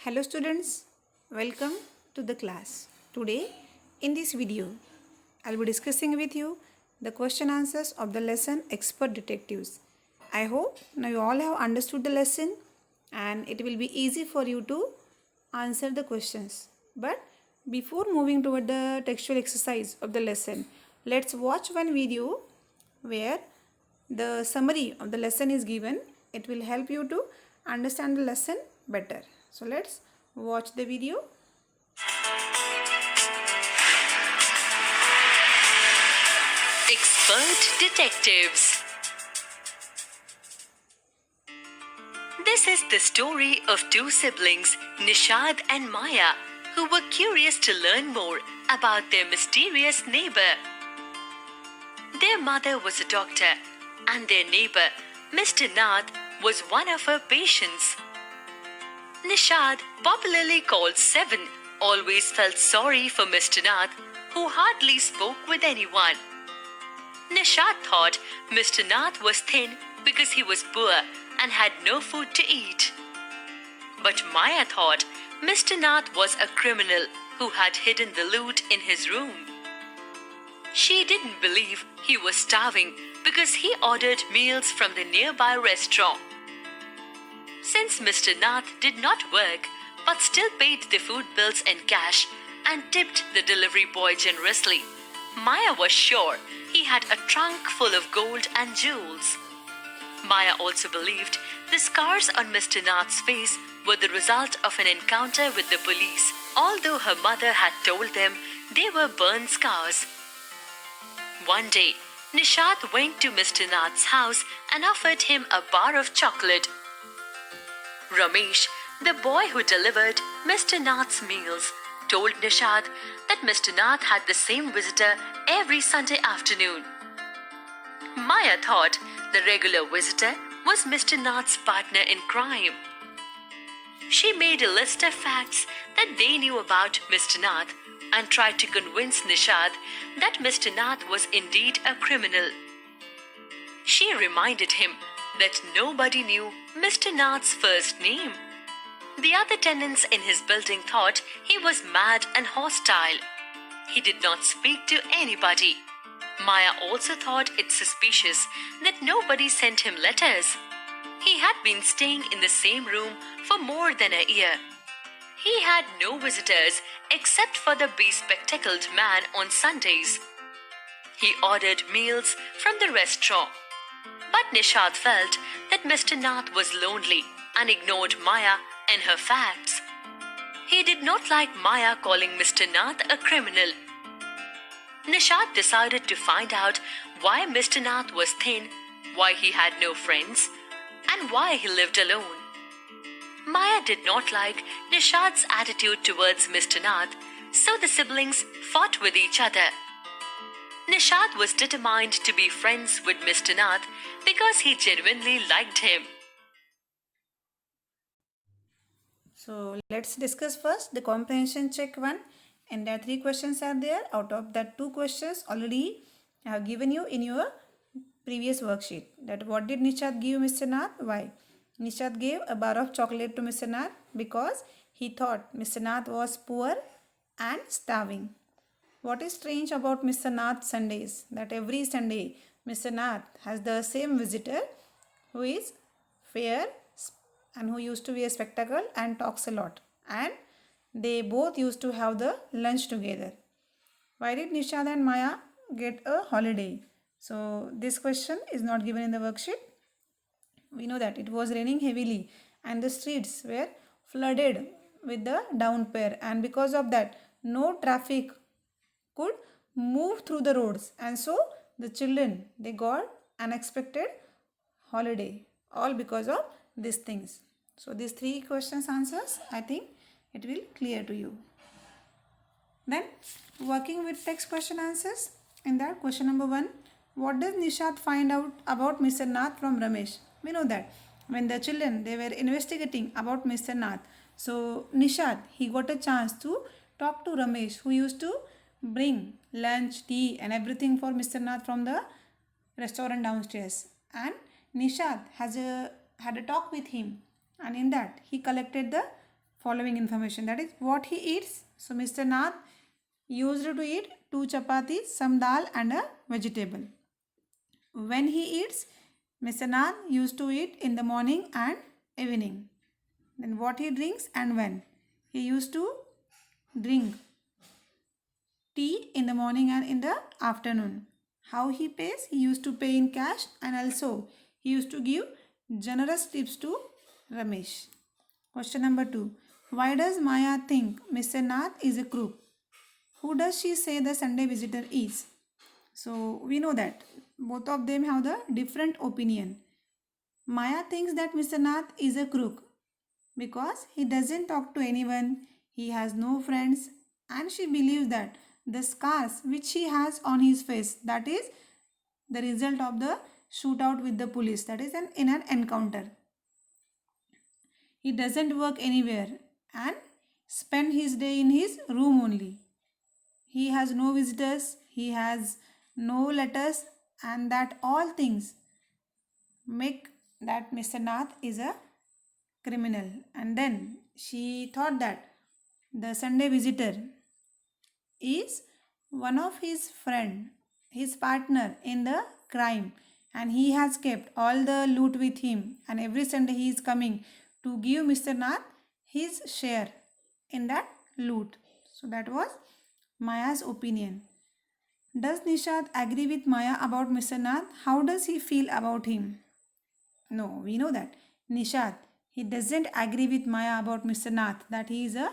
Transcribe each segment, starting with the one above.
Hello students, welcome to the class. Today in this video, I'll be discussing with you the question answers of the lesson Expert Detectives. I hope now you all have understood the lesson and it will be easy for you to answer the questions. But before moving toward the textual exercise of the lesson, let's watch one video where the summary of the lesson is given. It will help you to understand the lesson better. So let's watch the video. Expert Detectives. This is the story of two siblings, Nishad and Maya, who were curious to learn more about their mysterious neighbor. Their mother was a doctor, and their neighbor, Mr. Nath, was one of her patients. Nishad, popularly called Seven, always felt sorry for Mr. Nath, who hardly spoke with anyone. Nishad thought Mr. Nath was thin because he was poor and had no food to eat. But Maya thought Mr. Nath was a criminal who had hidden the loot in his room. She didn't believe he was starving because he ordered meals from the nearby restaurant. Since Mr. Nath did not work but still paid the food bills in cash and tipped the delivery boy generously, Maya was sure he had a trunk full of gold and jewels. Maya also believed the scars on Mr. Nath's face were the result of an encounter with the police, although her mother had told them they were burn scars. One day, Nishad went to Mr. Nath's house and offered him a bar of chocolate. Ramesh, the boy who delivered Mr. Nath's meals, told Nishad that Mr. Nath had the same visitor every Sunday afternoon. Maya thought the regular visitor was Mr. Nath's partner in crime. She made a list of facts that they knew about Mr. Nath and tried to convince Nishad that Mr. Nath was indeed a criminal. She reminded him that nobody knew Mr. Nath's first name. The other tenants in his building thought he was mad and hostile. He did not speak to anybody. Maya also thought it suspicious that nobody sent him letters. He had been staying in the same room for more than a year. He had no visitors except for the bespectacled man on Sundays. He ordered meals from the restaurant. But Nishad felt that Mr. Nath was lonely and ignored Maya and her facts. He did not like Maya calling Mr. Nath a criminal. Nishad decided to find out why Mr. Nath was thin, why he had no friends, and why he lived alone. Maya did not like Nishad's attitude towards Mr. Nath, so the siblings fought with each other. Nishad was determined to be friends with Mr. Nath because he genuinely liked him. So let's discuss first the comprehension check 1, and there are 3 questions are there. Out of that 2 questions already I have given you in your previous worksheet. That what did Nishad give Mr. Nath? Why? Nishad gave a bar of chocolate to Mr. Nath because he thought Mr. Nath was poor and starving. What is strange about Mr. Nath's Sundays? That every Sunday Mr. Nath has the same visitor who is fair and who used to wear spectacle and talks a lot. And they both used to have the lunch together. Why did Nishad and Maya get a holiday? So this question is not given in the worksheet. We know that it was raining heavily and the streets were flooded with the downpour, and because of that no traffic could move through the roads, and so the children, they got unexpected holiday, all because of these things. So these 3 questions answers, I think it will clear to you. Then working with text question answers. In that, question number 1, what does Nishad find out about Mr. Nath from Ramesh? We know that when the children, they were investigating about Mr. Nath, so Nishad, he got a chance to talk to Ramesh, who used to bring lunch, tea and everything for Mr. Nath from the restaurant downstairs. And Nishad had a talk with him, and in that he collected the following information, that is what he eats. So Mr. Nath used to eat 2 chapatis, some dal and a vegetable. When he eats, Mr. Nath used to eat in the morning and evening. Then what he drinks and when. He used to drink tea in the morning and in the afternoon. How he pays? He used to pay in cash and also he used to give generous tips to Ramesh. Question number 2. Why does Maya think Mr. Nath is a crook? Who does she say the Sunday visitor is? So we know that both of them have the different opinion. Maya thinks that Mr. Nath is a crook because he doesn't talk to anyone, he has no friends, and she believes that the scars which he has on his face, that is the result of the shootout with the police, that is in an encounter. He doesn't work anywhere and spend his day in his room only. He has no visitors, he has no letters, and that all things make that Mr. Nath is a criminal. And then she thought that the Sunday visitor is one of his friend, his partner in the crime, and he has kept all the loot with him, and every Sunday he is coming to give Mr. Nath his share in that loot. So that was Maya's opinion. Does Nishad agree with Maya about Mr. Nath? How does he feel about him? No, we know that. Nishad, he doesn't agree with Maya about Mr. Nath, that he is a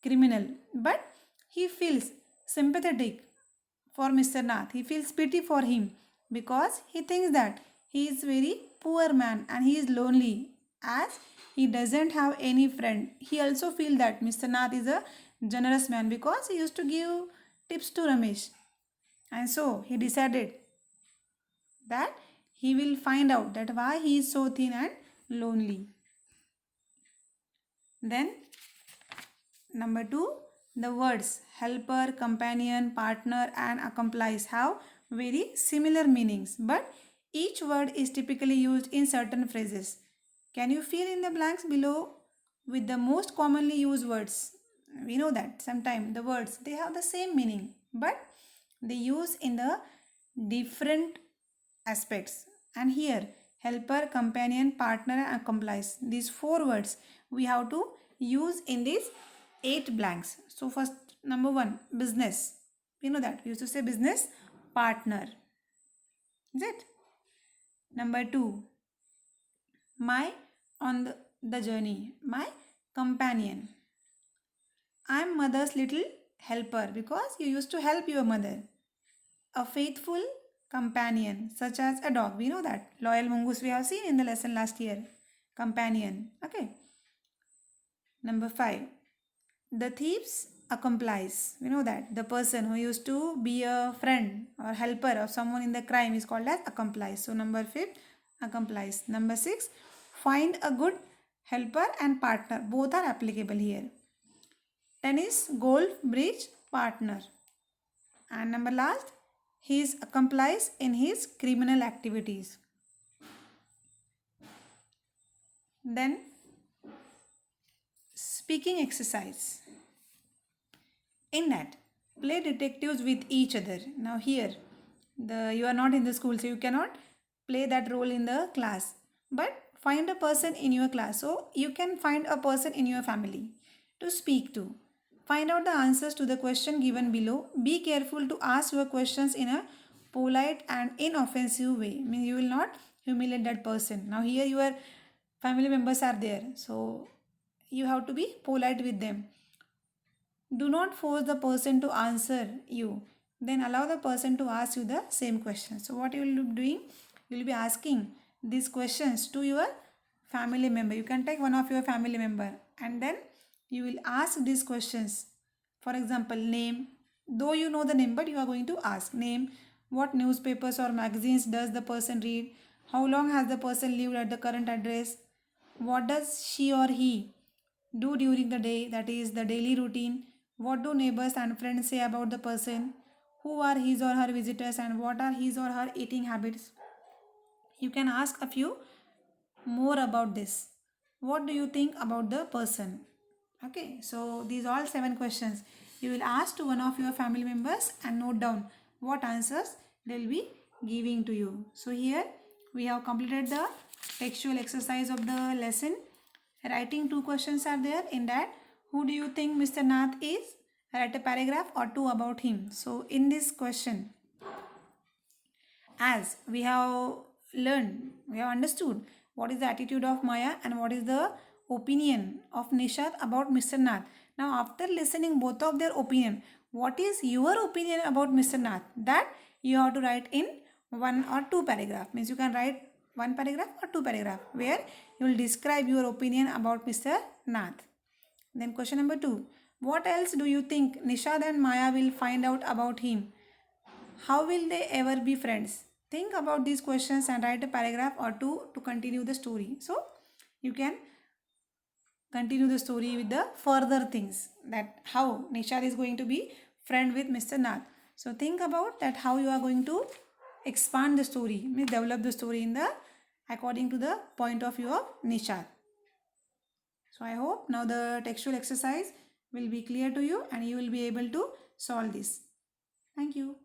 criminal. But he feels sympathetic for Mr. Nath. He feels pity for him because he thinks that he is very poor man and he is lonely as he doesn't have any friend. He also feels that Mr. Nath is a generous man because he used to give tips to Ramesh. And so he decided that he will find out that why he is so thin and lonely. Then number 2, the words helper, companion, partner and accomplice have very similar meanings, but each word is typically used in certain phrases. Can you fill in the blanks below with the most commonly used words? We know that sometimes the words they have the same meaning, but they use in the different aspects. And here helper, companion, partner and accomplice, these 4 words we have to use in these 8 blanks. So first, number 1, business. We know that we used to say business partner, is it? Number 2, my on the journey, my companion. I'm mother's little helper because you used to help your mother. A faithful companion, such as a dog. We know that. Loyal mongoose we have seen in the lesson last year. Companion. Okay. Number 5. The thief's accomplice. We know that. The person who used to be a friend or helper of someone in the crime is called as accomplice. So number 5, accomplice. Number 6, find a good helper and partner. Both are applicable here. Tennis, golf, bridge, partner. And number last, his accomplice in his criminal activities. Then speaking exercise. In that, play detectives with each other. Now here, you are not in the school, so you cannot play that role in the class. But find a person in your class. So you can find a person in your family to speak to. Find out the answers to the question given below. Be careful to ask your questions in a polite and inoffensive way. I mean, you will not humiliate that person. Now here your family members are there. So you have to be polite with them. Do not force the person to answer you. Then allow the person to ask you the same question. So what you will be doing? You will be asking these questions to your family member. You can take one of your family member and then you will ask these questions. For example, name. Though you know the name, but you are going to ask name. What newspapers or magazines does the person read? How long has the person lived at the current address? What does she or he do during the day, that is the daily routine? What do neighbors and friends say about the person? Who are his or her visitors and what are his or her eating habits? You can ask a few more about this. What do you think about the person? Okay, so these all 7 questions. You will ask to one of your family members and note down what answers they will be giving to you. So here we have completed the textual exercise of the lesson. Writing 2 questions are there. In that, who do you think Mr. Nath is? Write a paragraph or 2 about him. So in this question, as we have learned, we have understood what is the attitude of Maya and what is the opinion of Nishad about Mr. Nath. Now, after listening both of their opinion, what is your opinion about Mr. Nath? That you have to write in 1 or 2 paragraph. Means you can write 1 paragraph or 2 paragraph where you will describe your opinion about Mr. Nath. Then question number 2. What else do you think Nishad and Maya will find out about him? How will they ever be friends? Think about these questions and write a paragraph or 2 to continue the story. So you can continue the story with the further things, that how Nishad is going to be friend with Mr. Nath. So think about that how you are going to expand the story, means develop the story in the according to the point of view of Nishad. So I hope now the textual exercise will be clear to you and you will be able to solve this. Thank you.